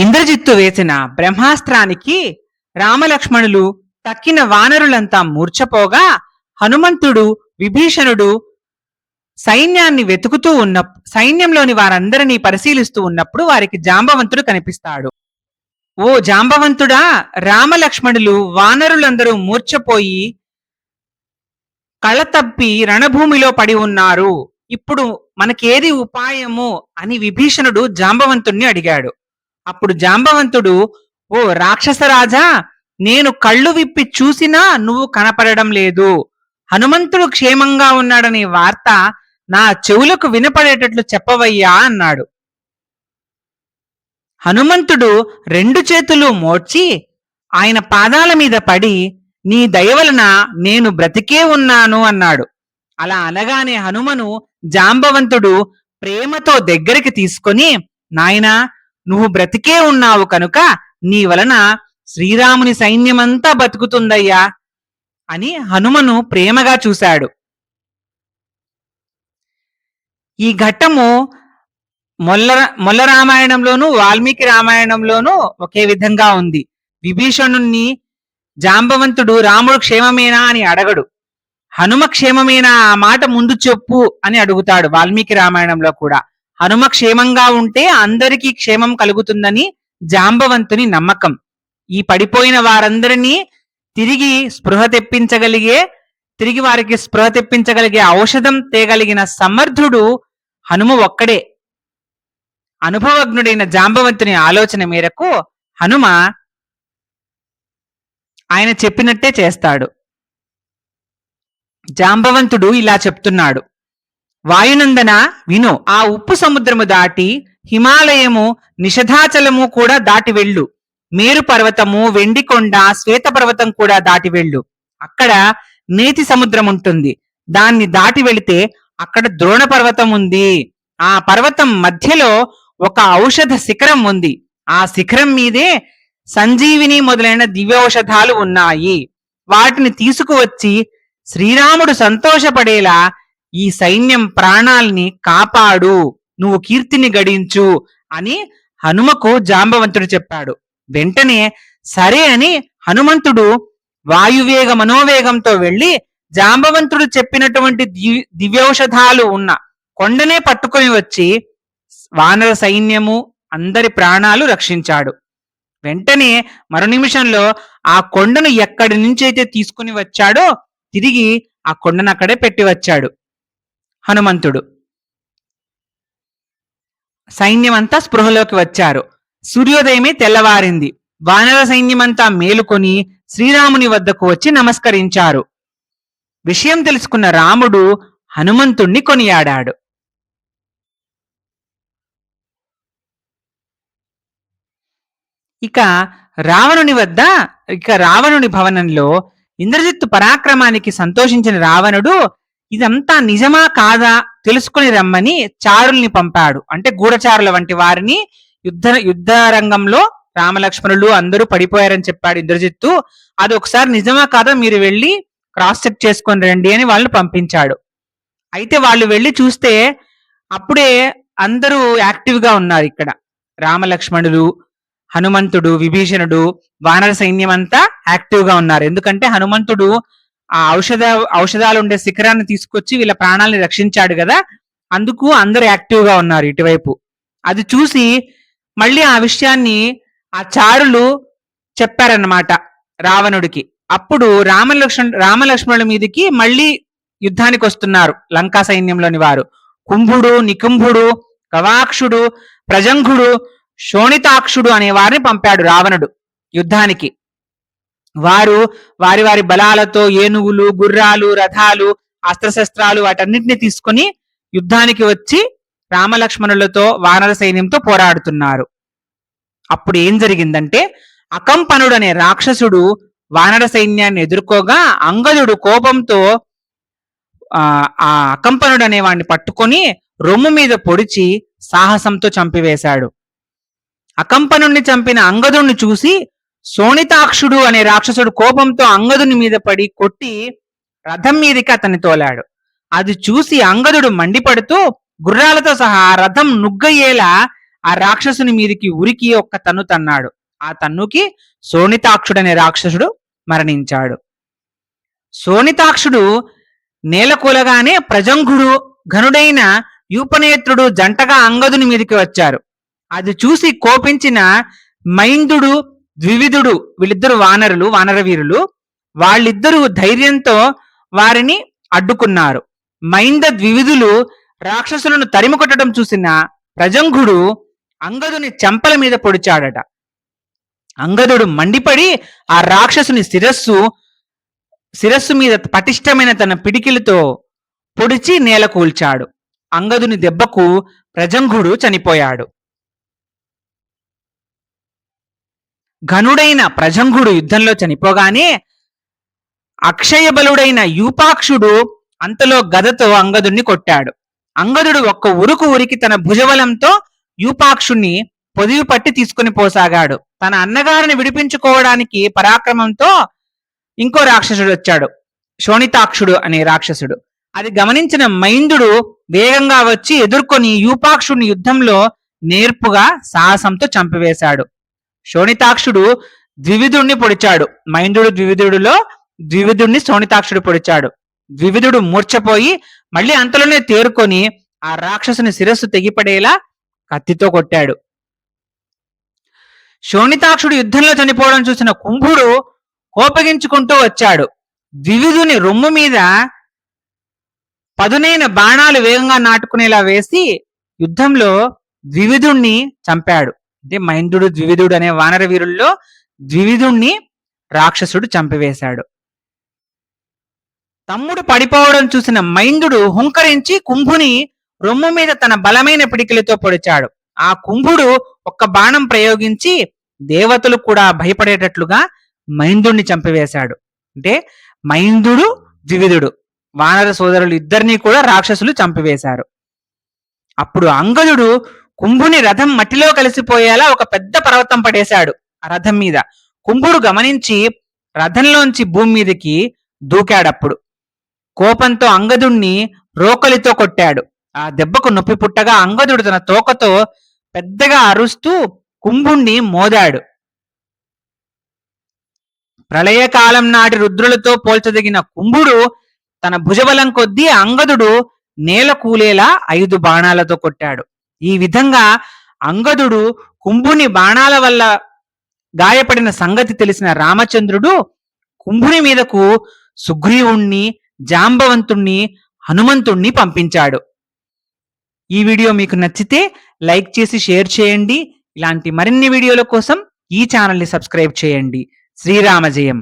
ఇంద్రజిత్తు వేసిన బ్రహ్మాస్త్రానికి రామలక్ష్మణులు తక్కిన వానరులంతా మూర్ఛపోగా హనుమంతుడు విభీషణుడు సైన్యాన్ని వెతుకుతూ సైన్యంలోని వారందరినీ పరిశీలిస్తూ ఉన్నప్పుడు వారికి జాంబవంతుడు కనిపిస్తాడు. ఓ జాంబవంతుడా, రామలక్ష్మణులు వానరులందరూ మూర్ఛపోయి కళతప్పి రణభూమిలో పడి ఉన్నారు. ఇప్పుడు మనకేది ఉపాయము అని విభీషణుడు జాంబవంతుణ్ణి అడిగాడు. అప్పుడు జాంబవంతుడు, ఓ రాక్షసరాజా, నేను కళ్ళు విప్పి చూసినా నువ్వు కనపడడం లేదు. హనుమంతుడు క్షేమంగా ఉన్నాడనే వార్త నా చెవులకు వినపడేటట్లు చెప్పవయ్యా అన్నాడు. హనుమంతుడు రెండు చేతులు మోడ్చి ఆయన పాదాల మీద పడి, నీ దయవలన నేను బ్రతికే ఉన్నాను అన్నాడు. అలా అనగానే హనుమను జాంబవంతుడు ప్రేమతో దగ్గరికి తీసుకొని, నాయనా, నువ్వు బ్రతికే ఉన్నావు కనుక నీ వలన శ్రీరాముని సైన్యమంతా బతుకుతుందయ్యా అని హనుమను ప్రేమగా చూశాడు. ఈ ఘట్టము మొల్ల రామాయణంలోను వాల్మీకి రామాయణంలోనూ ఒకే విధంగా ఉంది. విభీషణుణ్ణి జాంబవంతుడు రాముడు క్షేమమేనా అని అడగడు. హనుమ క్షేమమేనా, ఆ మాట ముందు చెప్పు అని అడుగుతాడు. వాల్మీకి రామాయణంలో కూడా హనుమ క్షేమంగా ఉంటే అందరికీ క్షేమం కలుగుతుందని జాంబవంతుని నమ్మకం. ఈ పడిపోయిన వారందరినీ తిరిగి వారికి స్పృహ తెప్పించగలిగే ఔషధం తేగలిగిన సమర్థుడు హనుమ ఒక్కడే. అనుభవజ్ఞుడైన జాంబవంతుని ఆలోచన మేరకు హనుమ ఆయన చెప్పినట్టే చేస్తాడు. జాంబవంతుడు ఇలా చెప్తున్నాడు, వాయునందన విను, ఆ ఉప్పు సముద్రము దాటి హిమాలయము నిషధాచలము కూడా దాటి వెళ్ళు. మేరు పర్వతము, వెండికొండ, శ్వేత పర్వతం కూడా దాటి వెళ్ళు. అక్కడ నేతి సముద్రం ఉంటుంది. దాన్ని దాటి వెళితే అక్కడ ద్రోణ పర్వతం ఉంది. ఆ పర్వతం మధ్యలో ఒక ఔషధ శిఖరం ఉంది. ఆ శిఖరం మీదే సంజీవిని మొదలైన దివ్యౌషధాలు ఉన్నాయి. వాటిని తీసుకువచ్చి శ్రీరాముడు సంతోషపడేలా ఈ సైన్యం ప్రాణాల్ని కాపాడు, నువ్వు కీర్తిని గడించు అని హనుమకు జాంబవంతుడు చెప్పాడు. వెంటనే సరే అని హనుమంతుడు వాయువేగ మనోవేగంతో వెళ్లి జాంబవంతుడు చెప్పినటువంటి దివ్యౌషధాలు ఉన్న కొండనే పట్టుకొని వచ్చి వానర సైన్యము అందరి ప్రాణాలు రక్షించాడు. వెంటనే మరో నిమిషంలో ఆ కొండను ఎక్కడి నుంచి అయితే తీసుకుని వచ్చాడో తిరిగి ఆ కొండను అక్కడే పెట్టి వచ్చాడు హనుమంతుడు. సైన్యమంతా స్పృహలోకి వచ్చారు. సూర్యోదయమే తెల్లవారింది. వానర సైన్యమంతా మేలుకొని శ్రీరాముని వద్దకు వచ్చి నమస్కరించారు. విషయం తెలుసుకున్న రాముడు హనుమంతుణ్ణి కొనియాడాడు. ఇక రావణుని భవనంలో ఇంద్రజిత్తు పరాక్రమానికి సంతోషించిన రావణుడు ఇదంతా నిజమా కాదా తెలుసుకుని రమ్మని చారుల్ని పంపాడు. అంటే గూఢచారుల వంటి వారిని యుద్ధ రంగంలో రామలక్ష్మణులు అందరూ పడిపోయారని చెప్పాడు ఇంద్రజిత్తు. అది ఒకసారి నిజమా కాదా మీరు వెళ్ళి క్రాస్ చెక్ చేసుకొని రండి అని వాళ్ళని పంపించాడు. అయితే వాళ్ళు వెళ్ళి చూస్తే అప్పుడే అందరూ యాక్టివ్ గా ఉన్నారు. ఇక్కడ రామలక్ష్మణులు, హనుమంతుడు, విభీషణుడు, వానర సైన్యం అంతా యాక్టివ్ గా ఉన్నారు. ఎందుకంటే హనుమంతుడు ఆ ఔషధాలు ఉండే శిఖరాన్ని తీసుకొచ్చి వీళ్ళ ప్రాణాలని రక్షించాడు కదా, అందుకు అందరూ యాక్టివ్ గా ఉన్నారు ఇటువైపు. అది చూసి మళ్ళీ ఆ విషయాన్ని ఆ చారులు చెప్పారన్నమాట రావణుడికి. అప్పుడు రామలక్ష్మణుల మీదకి మళ్ళీ యుద్ధానికి వస్తున్నారు లంకా సైన్యంలోని వారు. కుంభుడు, నికుంభుడు, కవాక్షుడు, ప్రజంఘుడు, శోణితాక్షుడు అనే వారిని పంపాడు రావణుడు యుద్ధానికి. వారు వారి వారి బలాలతో ఏనుగులు, గుర్రాలు, రథాలు, అస్త్రశస్త్రాలు వాటన్నిటిని తీసుకొని యుద్ధానికి వచ్చి రామలక్ష్మణులతో వానర సైన్యంతో పోరాడుతున్నారు. అప్పుడు ఏం జరిగిందంటే, అకంపనుడు అనే రాక్షసుడు వానర సైన్యాన్ని ఎదుర్కోగా అంగదుడు కోపంతో ఆ అకంపనుడు అనే వాడిని పట్టుకొని రొమ్ము మీద పొడిచి సాహసంతో చంపివేశాడు. అకంపనుణ్ణి చంపిన అంగదుణ్ణి చూసి శోణితాక్షుడు అనే రాక్షసుడు కోపంతో అంగదుని మీద పడి కొట్టి రథం మీదకి అతన్ని తోలాడు. అది చూసి అంగదుడు మండిపడుతూ గుర్రాలతో సహా రథం నుగ్గయ్యేలా ఆ రాక్షసుని మీదికి ఉరికి ఒక్క తన్ను తన్నాడు. ఆ తన్నుకి శోణితాక్షుడనే రాక్షసుడు మరణించాడు. శోణితాక్షుడు నేలకూలగానే ప్రజంఘుడు, ఘనుడైన యూపనేత్రుడు జంటగా అంగదుని మీదకి వచ్చారు. అది చూసి కోపించిన మైందుడు, ద్వివిధుడు, వీళ్ళిద్దరు వానర వీరులు, వాళ్ళిద్దరూ ధైర్యంతో వారిని అడ్డుకున్నారు. మైంద ద్వివిధులు రాక్షసులను తరిమి కొట్టడం చూసిన ప్రజంఘుడు అంగదుని చెంపల మీద పొడిచాడట. అంగదుడు మండిపడి ఆ రాక్షసుని శిరస్సు మీద పటిష్టమైన తన పిడికిలతో పొడిచి నేల కూల్చాడు. అంగదుని దెబ్బకు ప్రజంఘుడు చనిపోయాడు. ఘనుడైన ప్రజంఘుడు యుద్ధంలో చనిపోగానే అక్షయ బలుడైన యూపాక్షుడు అంతలో గదతో అంగదుణ్ణి కొట్టాడు. అంగదుడు ఒక్క ఉరికి తన భుజబలంతో యూపాక్షుణ్ణి పొదివి పట్టి తీసుకుని పోసాగాడు. తన అన్నగారిని విడిపించుకోవడానికి పరాక్రమంతో ఇంకో రాక్షసుడు వచ్చాడు, శోణితాక్షుడు అనే రాక్షసుడు. అది గమనించిన మైందుడు వేగంగా వచ్చి ఎదుర్కొని యూపాక్షుడిని యుద్ధంలో నేర్పుగా సాహసంతో చంపివేశాడు. శోణితాక్షుడు ద్వివిధుడిని పొడిచాడు. మైందుడు ద్వివిధుడిని శోణితాక్షుడు పొడిచాడు. ద్వివిధుడు మూర్ఛపోయి మళ్ళీ అంతలోనే తేరుకొని ఆ రాక్షసుని శిరస్సు తెగిపడేలా కత్తితో కొట్టాడు. శోణితాక్షుడు యుద్ధంలో చనిపోవడం చూసిన కుంభుడు కోపగించుకుంటూ వచ్చాడు. ద్వివిధుని రొమ్ము మీద పదునైన బాణాలు వేగంగా నాటుకునేలా వేసి యుద్ధంలో ద్వివిధుణ్ణి చంపాడు. అంటే మైందుడు, ద్వివిధుడు అనే వానర వీరుల్లో ద్వివిధుణ్ణి రాక్షసుడు చంపివేశాడు. తమ్ముడు పడిపోవడం చూసిన మైందుడు హుంకరించి కుంభుని రొమ్ము మీద తన బలమైన పిడికిలతో పొడిచాడు. ఆ కుంభుడు ఒక్క బాణం ప్రయోగించి దేవతలు కూడా భయపడేటట్లుగా మైందుడిని చంపివేశాడు. అంటే మైందుడు, ద్వివిధుడు వానర సోదరులు ఇద్దరినీ కూడా రాక్షసులు చంపివేశారు. అప్పుడు అంగదుడు కుంభుని రథం మట్టిలో కలిసిపోయేలా ఒక పెద్ద పర్వతం పడేశాడు ఆ రథం మీద. కుంభుడు గమనించి రథంలోంచి భూమి మీదకి దూకాడప్పుడు. కోపంతో అంగదుణ్ణి రోకలితో కొట్టాడు. ఆ దెబ్బకు నొప్పి పుట్టగా అంగదుడు తన తోకతో పెద్దగా అరుస్తూ కుంభుణ్ణి మోదాడు. ప్రళయకాలం నాటి రుద్రులతో పోల్చదగిన కుంభుడు తన భుజబలం కొద్దీ అంగదుడు నేల కూలేలా 5 బాణాలతో కొట్టాడు. ఈ విధంగా అంగదుడు కుంభుని బాణాల వల్ల గాయపడిన సంగతి తెలిసిన రామచంద్రుడు కుంభుని మీదకు సుగ్రీవుణ్ణి, జాంబవంతుణ్ణి, హనుమంతుణ్ణి పంపించాడు. ఈ వీడియో మీకు నచ్చితే లైక్ చేసి షేర్ చేయండి. ఇలాంటి మరిన్ని వీడియోల కోసం ఈ ఛానల్ని సబ్స్క్రైబ్ చేయండి. శ్రీరామ జయం.